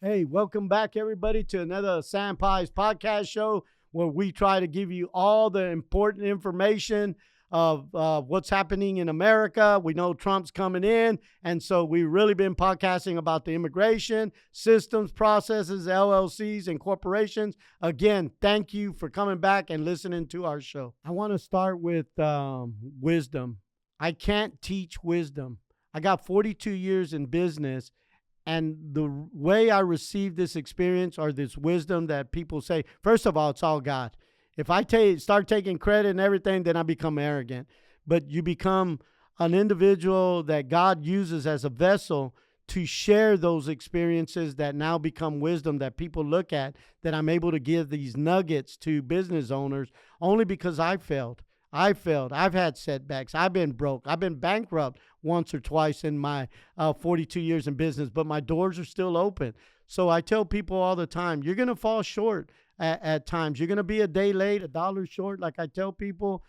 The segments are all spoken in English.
Hey, welcome back, everybody, to another Sam Pies podcast show where we try to give you all the important information of what's happening in America. We know Trump's coming in, and so we've really been podcasting about the immigration systems, processes, LLCs, and corporations. Again, thank you for coming back and listening to our show. I want to start with wisdom. I can't teach wisdom. I got 42 years in business. And the way I received this experience or this wisdom that people say, first of all, it's all God. If I start taking credit and everything, then I become arrogant. But you become an individual that God uses as a vessel to share those experiences that now become wisdom that people look at, that I'm able to give these nuggets to business owners only because I failed. I've had setbacks. I've been broke. I've been bankrupt once or twice in my 42 years in business, but my doors are still open. So I tell people all the time, you're going to fall short at times. You're going to be a day late, a dollar short. Like I tell people,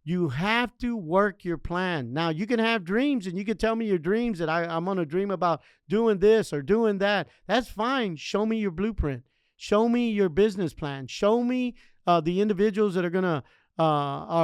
you have to work your plan. Now, you can have dreams and you can tell me your dreams that I'm going to dream about doing this or doing that. That's fine. Show me your blueprint. Show me your business plan. Show me the individuals that are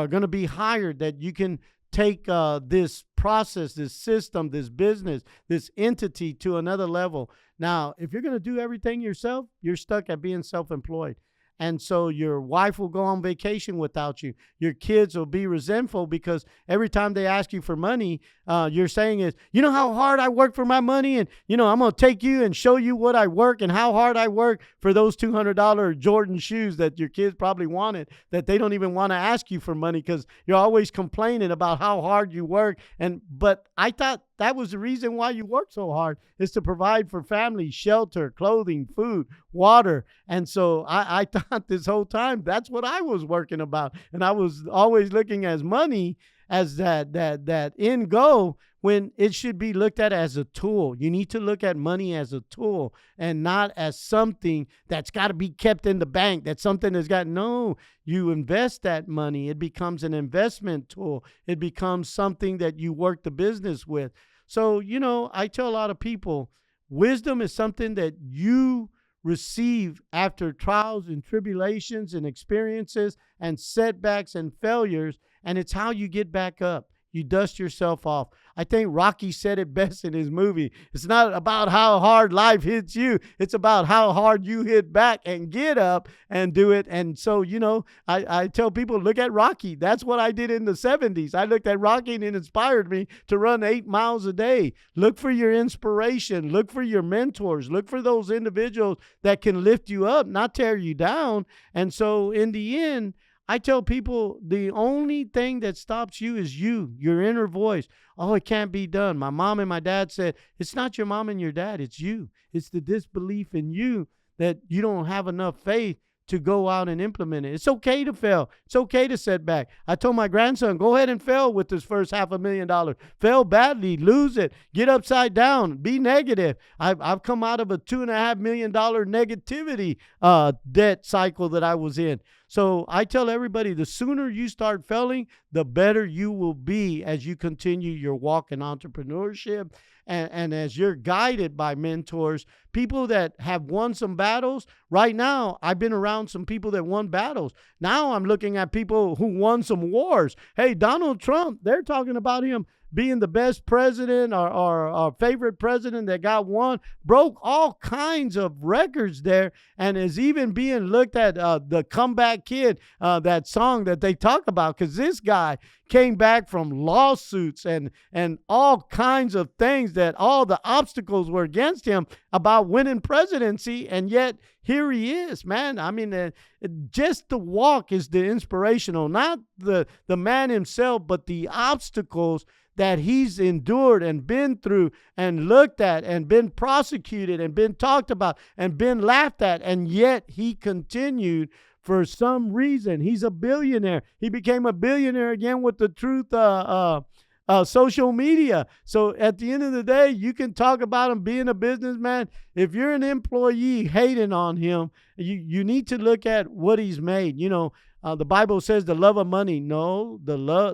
going to be hired, that you can take this process, this system, this business, this entity to another level. Now, if you're going to do everything yourself, you're stuck at being self-employed. And so your wife will go on vacation without you. Your kids will be resentful because every time they ask you for money, you're saying is, you know how hard I work for my money? And, I'm going to take you and show you what I work and how hard I work for those $200 Jordan shoes that your kids probably wanted, that they don't even want to ask you for money because you're always complaining about how hard you work. But I thought that was the reason why you work so hard, is to provide for family, shelter, clothing, food, water. And so I thought this whole time that's what I was working about. And I was always looking at money as that end goal, when it should be looked at as a tool. You need to look at money as a tool and not as something that's got to be kept in the bank. That's something that's no, you invest that money. It becomes an investment tool. It becomes something that you work the business with. So, I tell a lot of people, wisdom is something that you receive after trials and tribulations and experiences and setbacks and failures, and it's how you get back up. You dust yourself off. I think Rocky said it best in his movie. It's not about how hard life hits you. It's about how hard you hit back and get up and do it. And so, I tell people, look at Rocky. That's what I did in the 70s. I looked at Rocky and it inspired me to run 8 miles a day. Look for your inspiration. Look for your mentors. Look for those individuals that can lift you up, not tear you down. And so in the end, I tell people the only thing that stops you is your inner voice. Oh, it can't be done. My mom and my dad said, it's not your mom and your dad, it's you. It's the disbelief in you that you don't have enough faith to go out and implement it. It's okay to fail. It's okay to set back. I told my grandson, go ahead and fail with this first $500,000. Fail badly, lose it, get upside down, be negative. I've come out of a $2.5 million negativity debt cycle that I was in. So I tell everybody, the sooner you start failing, the better you will be as you continue your walk in entrepreneurship. And as you're guided by mentors, people that have won some battles. Right now, I've been around some people that won battles. Now I'm looking at people who won some wars. Hey, Donald Trump, they're talking about him being the best president or our favorite president that got one, broke all kinds of records there, and is even being looked at the Comeback Kid, that song that they talk about, because this guy came back from lawsuits and all kinds of things, that all the obstacles were against him about winning presidency, and yet here he is, man. I mean, just the walk is the inspirational, not the man himself, but the obstacles that he's endured and been through and looked at and been prosecuted and been talked about and been laughed at, and yet he continued. For some reason, he's a billionaire. He became a billionaire again with the Truth social media. So at the end of the day, you can talk about him being a businessman. If you're an employee hating on him, you need to look at what he's made. The Bible says the love of money. No,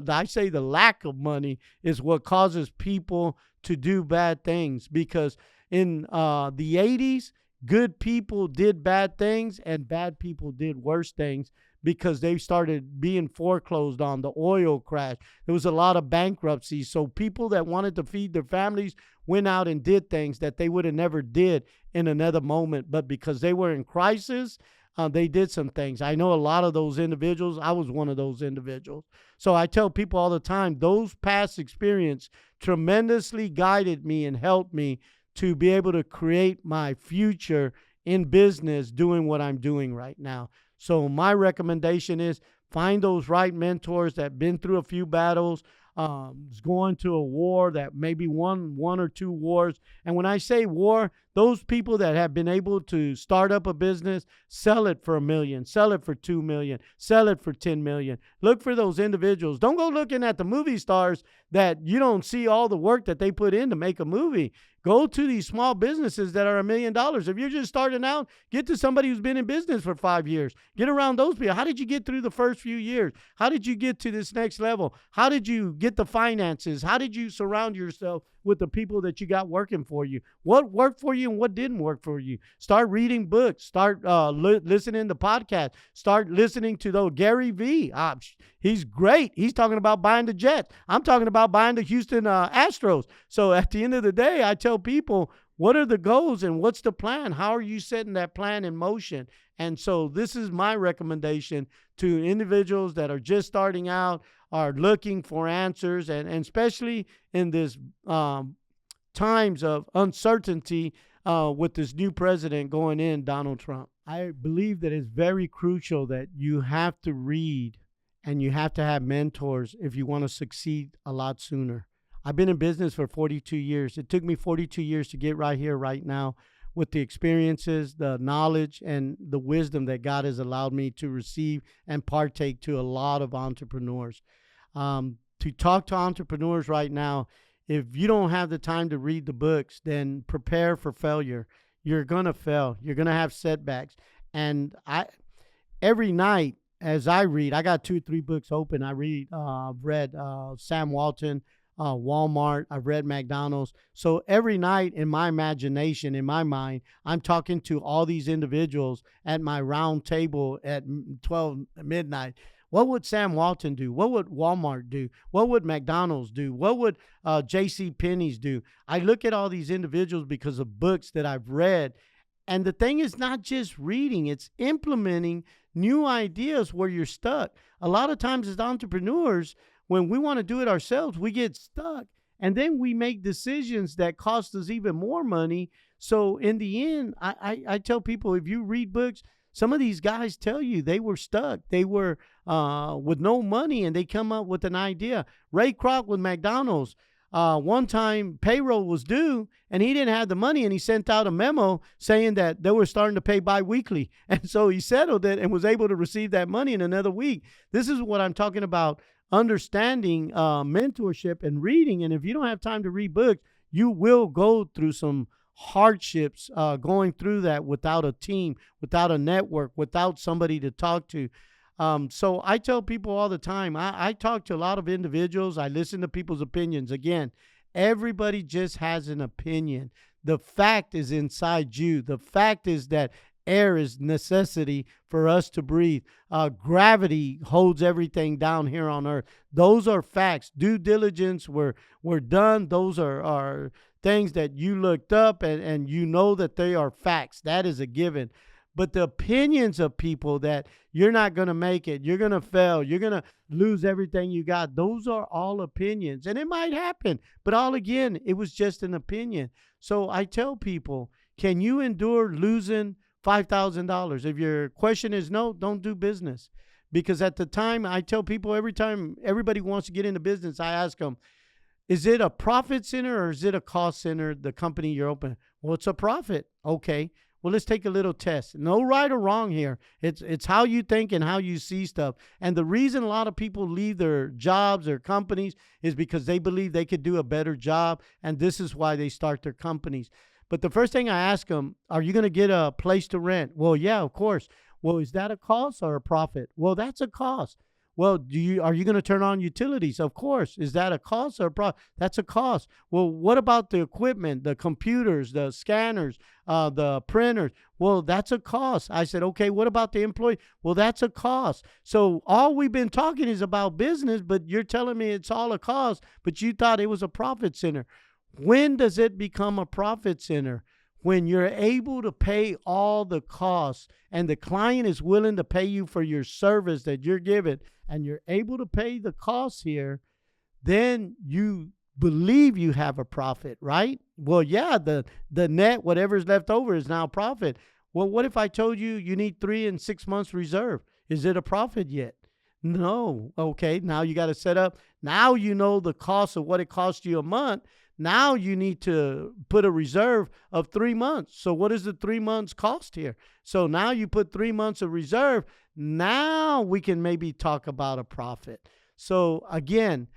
I say the lack of money is what causes people to do bad things. Because in the 80s, Good people did bad things and bad people did worse things because they started being foreclosed on. The oil crash. There was a lot of bankruptcy. So people that wanted to feed their families went out and did things that they would have never did in another moment. But because they were in crisis, they did some things. I know a lot of those individuals. I was one of those individuals. So I tell people all the time, those past experience tremendously guided me and helped me to be able to create my future in business doing what I'm doing right now. So my recommendation is find those right mentors that have been through a few battles, going to a war, that maybe won one or two wars. And when I say war, those people that have been able to start up a business, sell it for $1 million, sell it for $2 million, sell it for $10 million. Look for those individuals. Don't go looking at the movie stars that you don't see all the work that they put in to make a movie. Go to these small businesses that are $1 million. If you're just starting out, get to somebody who's been in business for 5 years. Get around those people. How did you get through the first few years? How did you get to this next level? How did you get the finances? How did you surround yourself with the people that you got working for you? What worked for you and what didn't work for you? Start reading books. Start listening to podcasts. Start listening to those Gary Vee. He's great. He's talking about buying the Jets. I'm talking about buying the Houston Astros. So at the end of the day, I tell people, what are the goals and what's the plan? How are you setting that plan in motion? And so this is my recommendation to individuals that are just starting out, are looking for answers, and especially in this times of uncertainty with this new president going in, Donald Trump. I believe that it's very crucial that you have to read and you have to have mentors if you want to succeed a lot sooner. I've been in business for 42 years. It took me 42 years to get right here, right now, with the experiences, the knowledge, and the wisdom that God has allowed me to receive and partake to a lot of entrepreneurs. To talk to entrepreneurs right now, if you don't have the time to read the books, then prepare for failure. You're going to fail. You're going to have setbacks. And every night as I read, I got 2 or 3 books open. I've read Sam Walton, Walmart. I've read McDonald's. So every night in my imagination, in my mind, I'm talking to all these individuals at my round table at 12 midnight. What would Sam Walton do? What would Walmart do? What would McDonald's do? What would J.C. Penney's do? I look at all these individuals because of books that I've read. And the thing is not just reading, it's implementing new ideas where you're stuck. A lot of times as entrepreneurs, when we want to do it ourselves, we get stuck. And then we make decisions that cost us even more money. So in the end, I tell people, if you read books, some of these guys tell you they were stuck. They were with no money and they come up with an idea. Ray Kroc with McDonald's. One time payroll was due and he didn't have the money and he sent out a memo saying that they were starting to pay biweekly. And so he settled it and was able to receive that money in another week. This is what I'm talking about, understanding mentorship and reading. And if you don't have time to read books, you will go through some hardships going through that without a team, without a network, without somebody to talk to. So I tell people all the time, I talk to a lot of individuals. I listen to people's opinions. Again, everybody just has an opinion. The fact is inside you. The fact is that air is necessity for us to breathe. Gravity holds everything down here on earth. Those are facts. Due diligence were done. Those are things that you looked up and you know that they are facts. That is a given. But the opinions of people that you're not going to make it, you're going to fail, you're going to lose everything you got, those are all opinions. And it might happen, but all again, it was just an opinion. So I tell people, can you endure losing $5,000? If your question is no, don't do business. Because at the time, I tell people every time everybody wants to get into business, I ask them, is it a profit center or is it a cost center, the company you're opening? Well, it's a profit. Okay. Well, let's take a little test. No right or wrong here. It's how you think and how you see stuff. And the reason a lot of people leave their jobs or companies is because they believe they could do a better job. And this is why they start their companies. But the first thing I ask them, are you going to get a place to rent? Well, yeah, of course. Well, is that a cost or a profit? Well, that's a cost. Well, are you going to turn on utilities? Of course. Is that a cost or a profit? That's a cost. Well, what about the equipment, the computers, the scanners, the printers? Well, that's a cost. I said, okay, what about the employee? Well, that's a cost. So all we've been talking is about business, but you're telling me it's all a cost, but you thought it was a profit center. When does it become a profit center? When you're able to pay all the costs and the client is willing to pay you for your service that you're giving, and you're able to pay the costs here, then you believe you have a profit, right? Well, yeah, the net, whatever's left over, is now profit. Well, what if I told you you need 3 and 6 months reserve? Is it a profit yet? No. Okay, now you got to set up. Now you know the cost of what it costs you a month. Now you need to put a reserve of 3 months. So what does the 3 months cost here? So now you put 3 months of reserve. Now we can maybe talk about a profit. So again,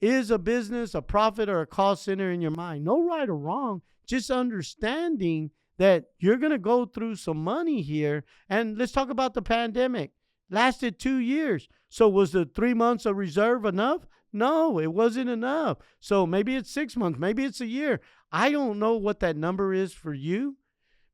is a business a profit or a cost center in your mind? No right or wrong, just understanding that you're going to go through some money here. And let's talk about the pandemic. Lasted 2 years. So was the 3 months of reserve enough? No, it wasn't enough. So maybe it's 6 months, maybe it's a year. I don't know what that number is for you,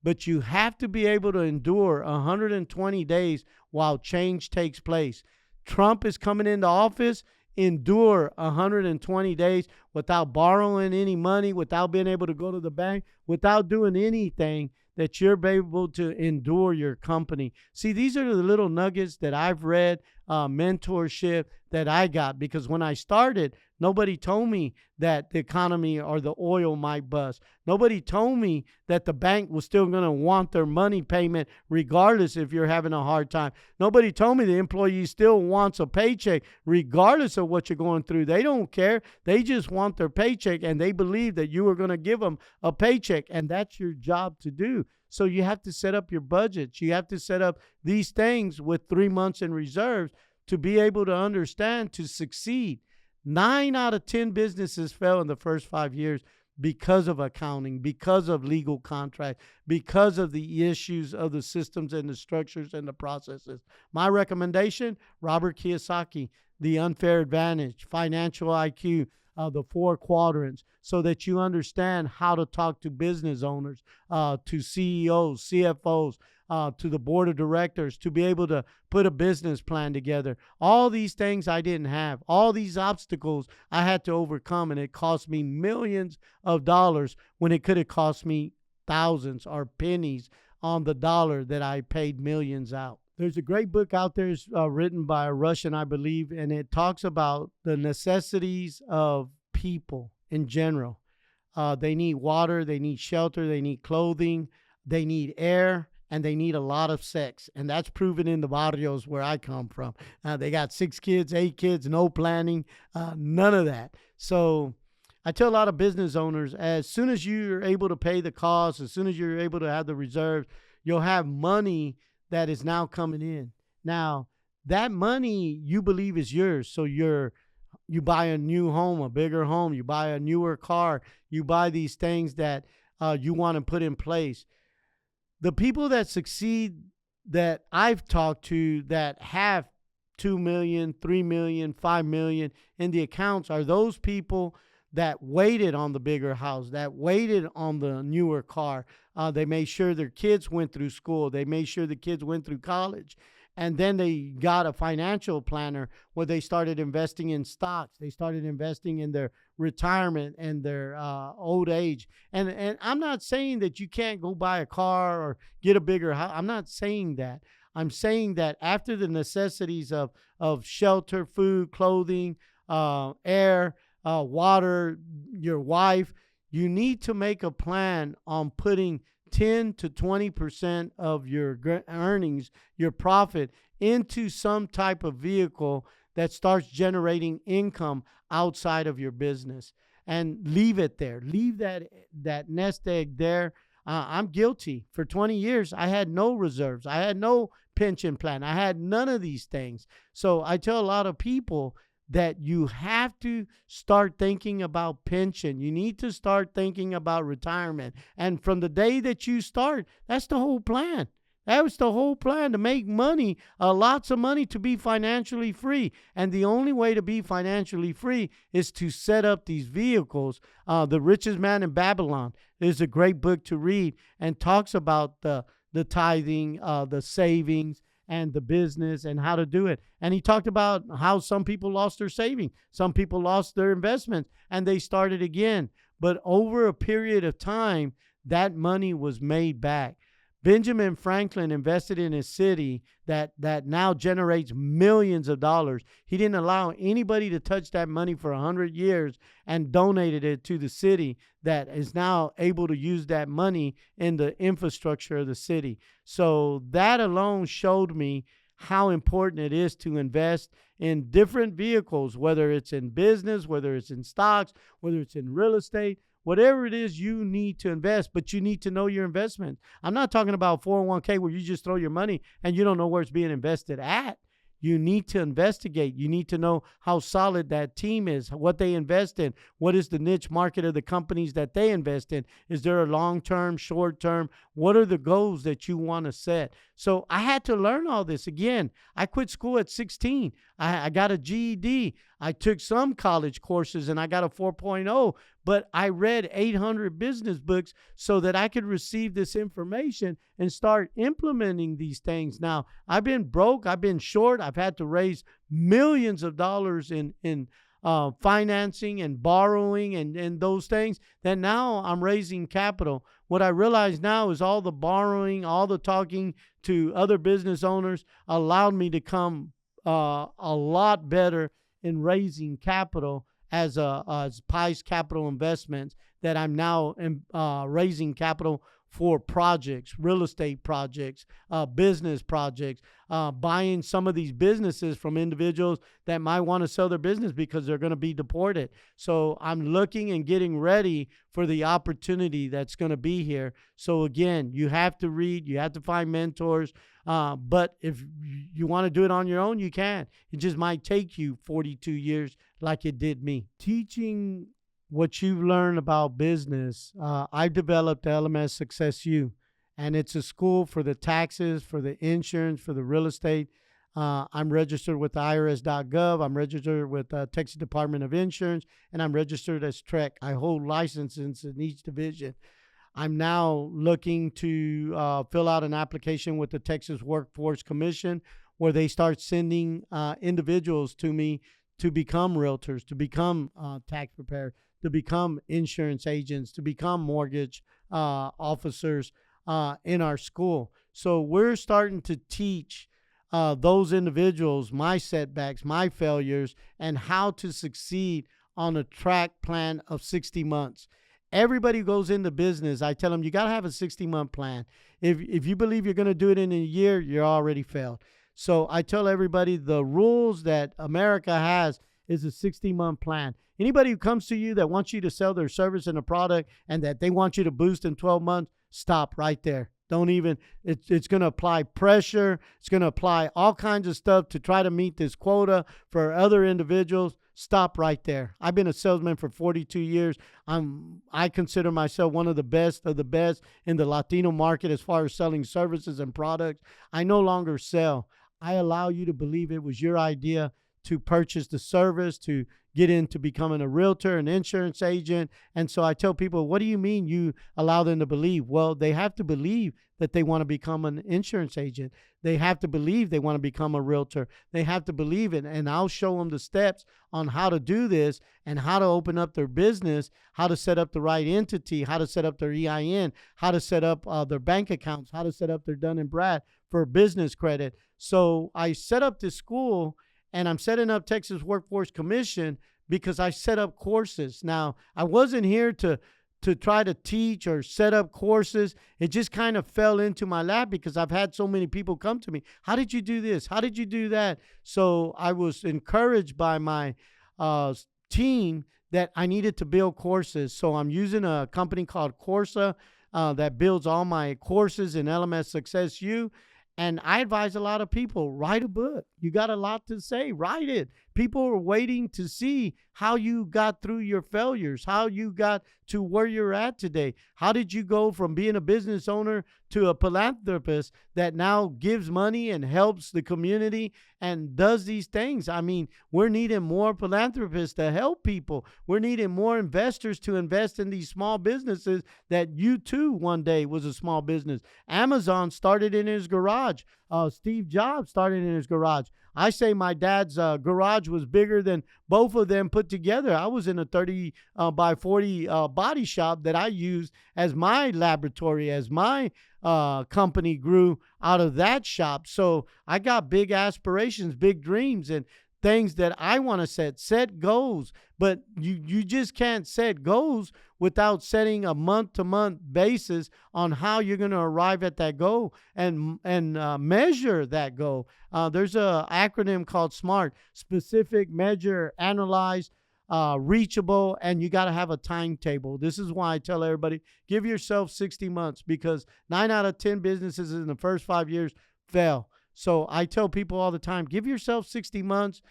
but you have to be able to endure 120 days while change takes place. Trump is coming into office. Endure 120 days without borrowing any money, without being able to go to the bank, without doing anything, that you're able to endure your company. See, these are the little nuggets that I've read, mentorship that I got, because when I started, nobody told me that the economy or the oil might bust. Nobody told me that the bank was still going to want their money payment regardless if you're having a hard time. Nobody told me the employee still wants a paycheck regardless of what you're going through. They don't care. They just want their paycheck, and they believe that you are going to give them a paycheck, and that's your job to do. So you have to set up your budgets. You have to set up these things with 3 months in reserves to be able to understand, to succeed. 9 out of 10 businesses fell in the first 5 years because of accounting, because of legal contract, because of the issues of the systems and the structures and the processes. My recommendation, Robert Kiyosaki, The Unfair Advantage, Financial IQ, the 4 quadrants, so that you understand how to talk to business owners, to CEOs, CFOs, to the board of directors, to be able to put a business plan together. All these things I didn't have. All these obstacles I had to overcome, and it cost me millions of dollars when it could have cost me thousands or pennies on the dollar that I paid millions out. There's a great book out there written by a Russian, I believe, and it talks about the necessities of people in general. They need water, they need shelter, they need clothing, they need air, and they need a lot of sex. And that's proven in the barrios where I come from. They got 6 kids, 8 kids, no planning, none of that. So I tell a lot of business owners, as soon as you're able to pay the costs, as soon as you're able to have the reserves, you'll have money that is now coming in. Now, that money you believe is yours. So you buy a new home, a bigger home, you buy a newer car, you buy these things that you want to put in place. The people that succeed that I've talked to that have 2 million, 3 million, 5 million in the accounts are those people that waited on the bigger house, that waited on the newer car. They made sure their kids went through school. They made sure the kids went through college. And then they got a financial planner where they started investing in stocks. They started investing in their retirement and their old age. And I'm not saying that you can't go buy a car or get a bigger house. I'm not saying that. I'm saying that after the necessities of shelter, food, clothing, air, water, your wife, you need to make a plan on putting 10 to 20% of your earnings, your profit, into some type of vehicle that starts generating income outside of your business, and leave it there. Leave that nest egg there. I'm guilty. For 20 years, I had no reserves. I had no pension plan. I had none of these things. So I tell a lot of people that you have to start thinking about pension. You need to start thinking about retirement. And from the day that you start, that's the whole plan. That was the whole plan, to make money, lots of money, to be financially free. And the only way to be financially free is to set up these vehicles. The Richest Man in Babylon is a great book to read, and talks about the tithing, the savings, and the business, and how to do it. And he talked about how some people lost their savings, some people lost their investments, and they started again. But over a period of time, that money was made back. Benjamin Franklin invested in a city that now generates millions of dollars. He didn't allow anybody to touch that money for 100 years, and donated it to the city that is now able to use that money in the infrastructure of the city. So that alone showed me how important it is to invest in different vehicles, whether it's in business, whether it's in stocks, whether it's in real estate. Whatever it is, you need to invest, but you need to know your investment. I'm not talking about 401k where you just throw your money and you don't know where it's being invested at. You need to investigate. You need to know how solid that team is, what they invest in, what is the niche market of the companies that they invest in. Is there a long-term, short-term? What are the goals that you want to set? So I had to learn all this. Again, I quit school at 16. I got a GED. I took some college courses and I got a 4.0, but I read 800 business books so that I could receive this information and start implementing these things. Now, I've been broke. I've been short. I've had to raise millions of dollars in financing and borrowing and those things, that now I'm raising capital. What I realize now is all the borrowing, all the talking to other business owners allowed me to come a lot better in raising capital as Pies Capital Investments, that I'm now raising capital for projects, real estate projects, business projects, buying some of these businesses from individuals that might want to sell their business because they're going to be deported. So I'm looking and getting ready for the opportunity that's going to be here. So again, you have to read, you have to find mentors, but if you want to do it on your own, you can. It just might take you 42 years like it did me. Teaching what you've learned about business, I've developed LMS Success U, and it's a school for the taxes, for the insurance, for the real estate. I'm registered with IRS.gov. I'm registered with Texas Department of Insurance, and I'm registered as TREC. I hold licenses in each division. I'm now looking to fill out an application with the Texas Workforce Commission, where they start sending individuals to me to become realtors, to become tax preparers, to become insurance agents, to become mortgage officers in our school. So we're starting to teach those individuals my setbacks, my failures, and how to succeed on a track plan of 60 months. Everybody who goes into business, I tell them, you got to have a 60-month plan. If you believe you're going to do it in a year, you're already failed. So I tell everybody the rules that America has is a 60-month plan. Anybody who comes to you that wants you to sell their service and a product and that they want you to boost in 12 months, stop right there. Don't even, it's going to apply pressure. It's going to apply all kinds of stuff to try to meet this quota for other individuals. Stop right there. I've been a salesman for 42 years. I consider myself one of the best in the Latino market as far as selling services and products. I no longer sell. I allow you to believe it was your idea to purchase the service, to get into becoming a realtor, an insurance agent. And so I tell people, what do you mean you allow them to believe? Well, they have to believe that they want to become an insurance agent. They have to believe they want to become a realtor. They have to believe it. And I'll show them the steps on how to do this and how to open up their business, how to set up the right entity, how to set up their EIN, how to set up their bank accounts, how to set up their Dun & Brad for business credit. So I set up this school, and I'm setting up Texas Workforce Commission because I set up courses. Now, I wasn't here to try to teach or set up courses. It just kind of fell into my lap because I've had so many people come to me. How did you do this? How did you do that? So I was encouraged by my team that I needed to build courses. So I'm using a company called Corsa that builds all my courses in LMS Success U. And I advise a lot of people, write a book. You got a lot to say, write it. People are waiting to see how you got through your failures, how you got to where you're at today. How did you go from being a business owner to a philanthropist that now gives money and helps the community and does these things? I mean, we're needing more philanthropists to help people. We're needing more investors to invest in these small businesses that you too one day was a small business. Amazon started in his garage. Steve Jobs started in his garage. I say my dad's garage was bigger than both of them put together. I was in a 30 by 40 body shop that I used as my laboratory, as my company grew out of that shop. So I got big aspirations, big dreams, and things that I want to set goals. But you just can't set goals without setting a month-to-month basis on how you're going to arrive at that goal and measure that goal. There's an acronym called SMART: specific, measure, analyze, reachable, and you got to have a timetable. This is why I tell everybody, give yourself 60 months, because 9 out of 10 businesses in the first 5 years fail. So I tell people all the time, give yourself 60 months,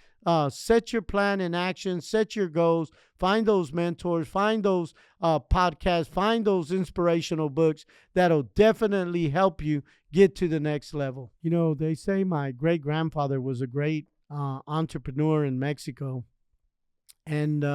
set your plan in action, set your goals, find those mentors, find those podcasts, find those inspirational books that'll definitely help you get to the next level. You know, they say my great-grandfather was a great entrepreneur in Mexico and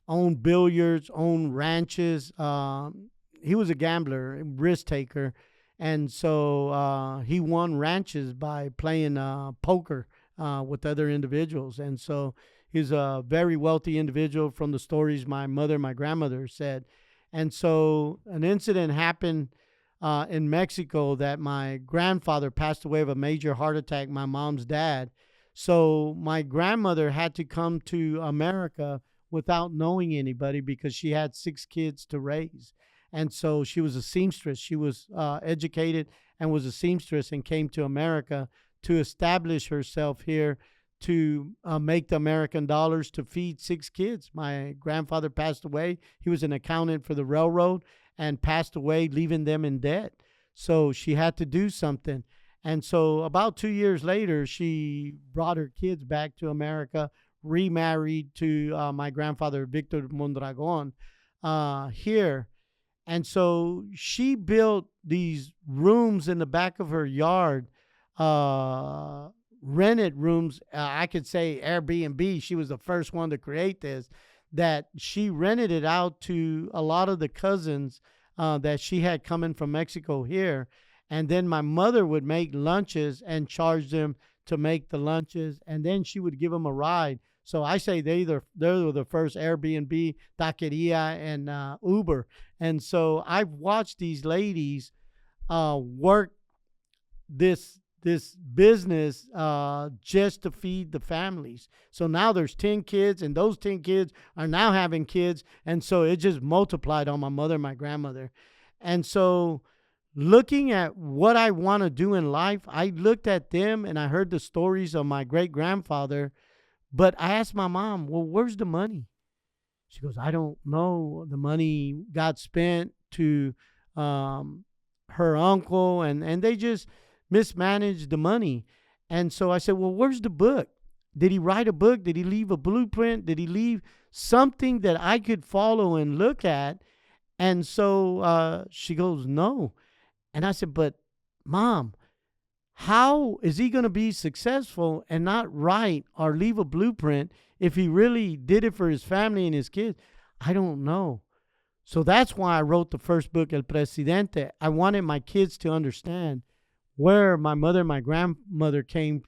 owned billiards, owned ranches. He was a gambler, risk taker. And so he won ranches by playing poker with other individuals. And so he's a very wealthy individual from the stories my grandmother said. And so an incident happened in Mexico that my grandfather passed away of a major heart attack, my mom's dad. So my grandmother had to come to America without knowing anybody because she had 6 kids to raise. And so she was a seamstress. She was educated and was a seamstress and came to America to establish herself here to make the American dollars to feed 6 kids. My grandfather passed away. He was an accountant for the railroad and passed away, leaving them in debt. So she had to do something. And so about 2 years later, she brought her kids back to America, remarried to my grandfather, Victor Mondragon, here. And so she built these rooms in the back of her yard, rented rooms. I could say Airbnb. She was the first one to create this, that she rented it out to a lot of the cousins that she had coming from Mexico here. And then my mother would make lunches and charge them to make the lunches. And then she would give them a ride. So I say they were the first Airbnb, taqueria, and Uber. And so I've watched these ladies work this business just to feed the families. So now there's 10 kids, and those 10 kids are now having kids. And so it just multiplied on my mother and my grandmother. And so looking at what I want to do in life, I looked at them and I heard the stories of my great-grandfather. But I asked my mom, well, where's the money? She goes, I don't know. The money got spent to her uncle, and they just mismanaged the money. And so I said, well, where's the book? Did he write a book? Did he leave a blueprint? Did he leave something that I could follow and look at? And so she goes, no. And I said, but Mom, how is he going to be successful and not write or leave a blueprint if he really did it for his family and his kids? I don't know. So that's why I wrote the first book, El Presidente. I wanted my kids to understand where my mother and my grandmother came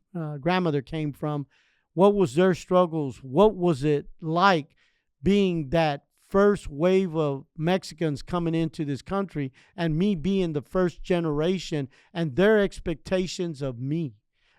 from, what was their struggles, what was it like being that first wave of Mexicans coming into this country and me being the first generation, and their expectations of me,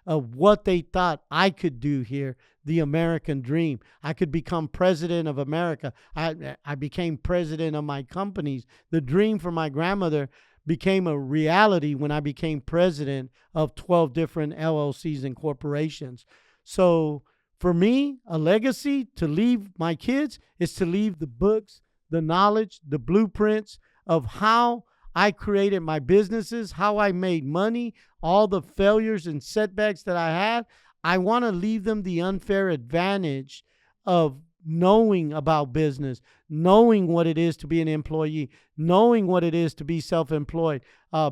of what they thought I could do here, the American dream. I could become president of America. I became president of my companies. The dream for my grandmother became a reality when I became president of 12 different LLCs and corporations. So for me, a legacy to leave my kids is to leave the books, the knowledge, the blueprints of how I created my businesses, how I made money, all the failures and setbacks that I had. I want to leave them the unfair advantage of knowing about business, knowing what it is to be an employee, knowing what it is to be self-employed,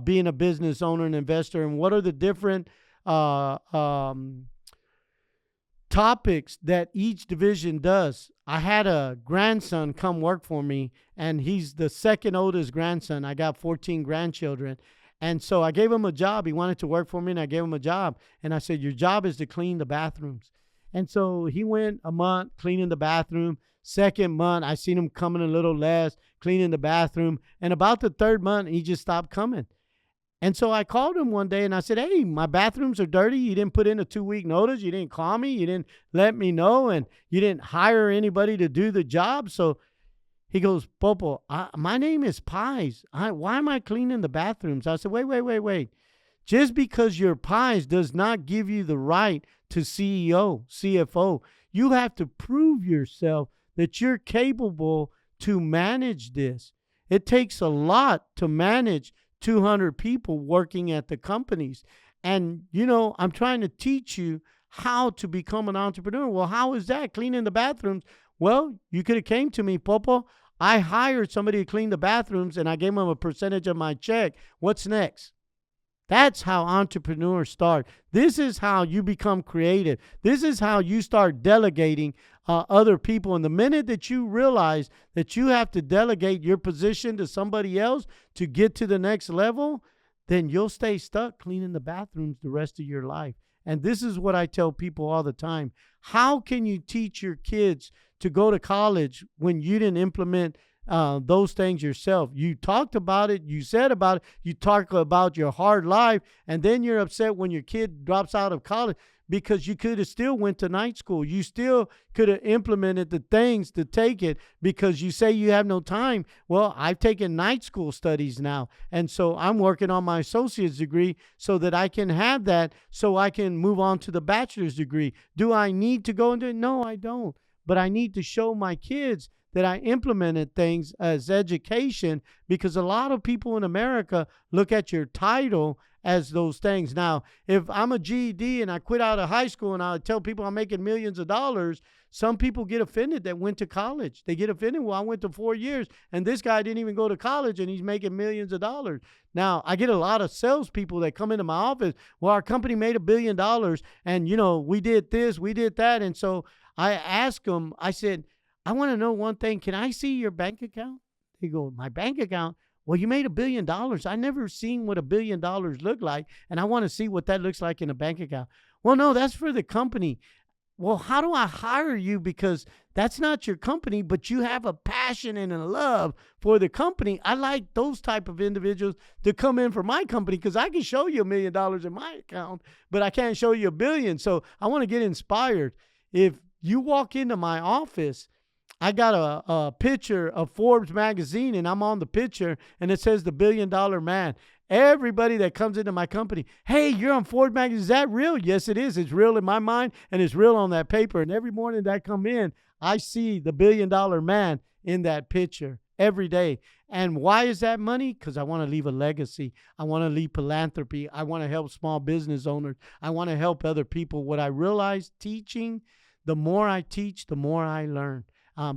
being a business owner and investor, and what are the different topics that each division does. I had a grandson come work for me, and he's the second oldest grandson. I got 14 grandchildren. And so I gave him a job. He wanted to work for me, and I gave him a job. And I said, your job is to clean the bathrooms. And so he went a month cleaning the bathroom. Second month, I seen him coming a little less, cleaning the bathroom. And about the third month, he just stopped coming. And so I called him one day and I said, hey, my bathrooms are dirty. You didn't put in a 2-week notice. You didn't call me. You didn't let me know. And you didn't hire anybody to do the job. So he goes, Popo, my name is Pies. Why am I cleaning the bathrooms? I said, wait. Just because you're Pies does not give you the right to CEO, CFO. You have to prove yourself that you're capable to manage this. It takes a lot to manage 200 people working at the companies. And, I'm trying to teach you how to become an entrepreneur. Well, how is that? Cleaning the bathrooms. Well, you could have came to me, Popo. I hired somebody to clean the bathrooms and I gave them a percentage of my check. What's next? That's how entrepreneurs start. This is how you become creative. This is how you start delegating other people. And the minute that you realize that you have to delegate your position to somebody else to get to the next level, then you'll stay stuck cleaning the bathrooms the rest of your life. And this is what I tell people all the time. How can you teach your kids to go to college when you didn't implement those things yourself? You talked about it, you said about it, you talk about your hard life, and then you're upset when your kid drops out of college because you could have still went to night school. You still could have implemented the things to take it because you say you have no time. Well, I've taken night school studies now, and so I'm working on my associate's degree so that I can have that so I can move on to the bachelor's degree. Do I need to go into it? No, I don't. But I need to show my kids that I implemented things as education, because a lot of people in America look at your title as those things. Now, if I'm a GED and I quit out of high school and I tell people I'm making millions of dollars, some people get offended that went to college. They get offended. Well, I went to 4 years and this guy didn't even go to college and he's making millions of dollars. Now, I get a lot of salespeople that come into my office. Well, our company made $1 billion and, we did this, we did that. And so I asked them, I said, I want to know one thing. Can I see your bank account? They go, my bank account? Well, you made $1 billion. I never seen what $1 billion looked like, and I want to see what that looks like in a bank account. Well, no, that's for the company. Well, how do I hire you? Because that's not your company, but you have a passion and a love for the company. I like those type of individuals to come in for my company because I can show you $1 million in my account, but I can't show you $1 billion. So I want to get inspired. If you walk into my office, I got a picture of Forbes magazine, and I'm on the picture, and it says the $1 billion man. Everybody that comes into my company, hey, you're on Forbes magazine. Is that real? Yes, it is. It's real in my mind, and it's real on that paper. And every morning that I come in, I see the $1 billion man in that picture every day. And why is that money? Because I want to leave a legacy. I want to leave philanthropy. I want to help small business owners. I want to help other people. What I realized teaching, the more I teach, the more I learn.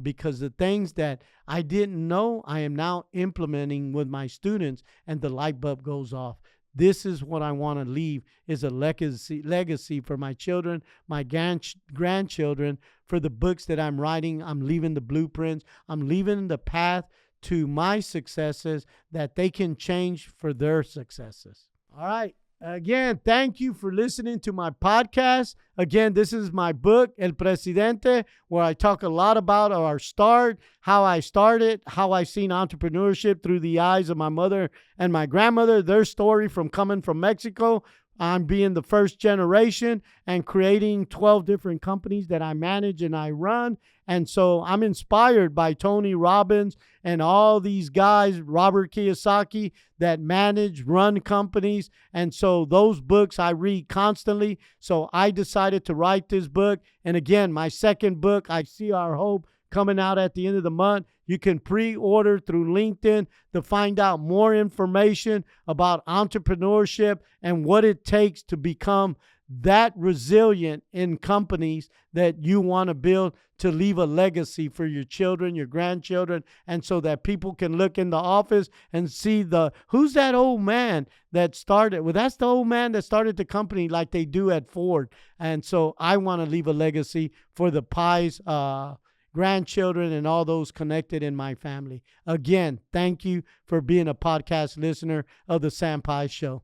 Because the things that I didn't know, I am now implementing with my students, and the light bulb goes off. This is what I want to leave, is a legacy for my children, my grandchildren, for the books that I'm writing. I'm leaving the blueprints. I'm leaving the path to my successes that they can change for their successes. All right. Again, thank you for listening to my podcast. Again, this is my book, El Presidente, where I talk a lot about our start, how I started, how I seen entrepreneurship through the eyes of my mother and my grandmother, their story from coming from Mexico. I'm being the first generation and creating 12 different companies that I manage and I run. And so I'm inspired by Tony Robbins and all these guys, Robert Kiyosaki, that manage, run companies. And so those books I read constantly. So I decided to write this book. And again, my second book, I See Our Hope, coming out at the end of the month. You can pre-order through LinkedIn to find out more information about entrepreneurship and what it takes to become that resilient in companies that you want to build, to leave a legacy for your children, your grandchildren, and so that people can look in the office and see who's that old man that started. Well, that's the old man that started the company, like they do at Ford. And so I want to leave a legacy for the Pies grandchildren and all those connected in my family. Again, thank you for being a podcast listener of the Sam Pies Show.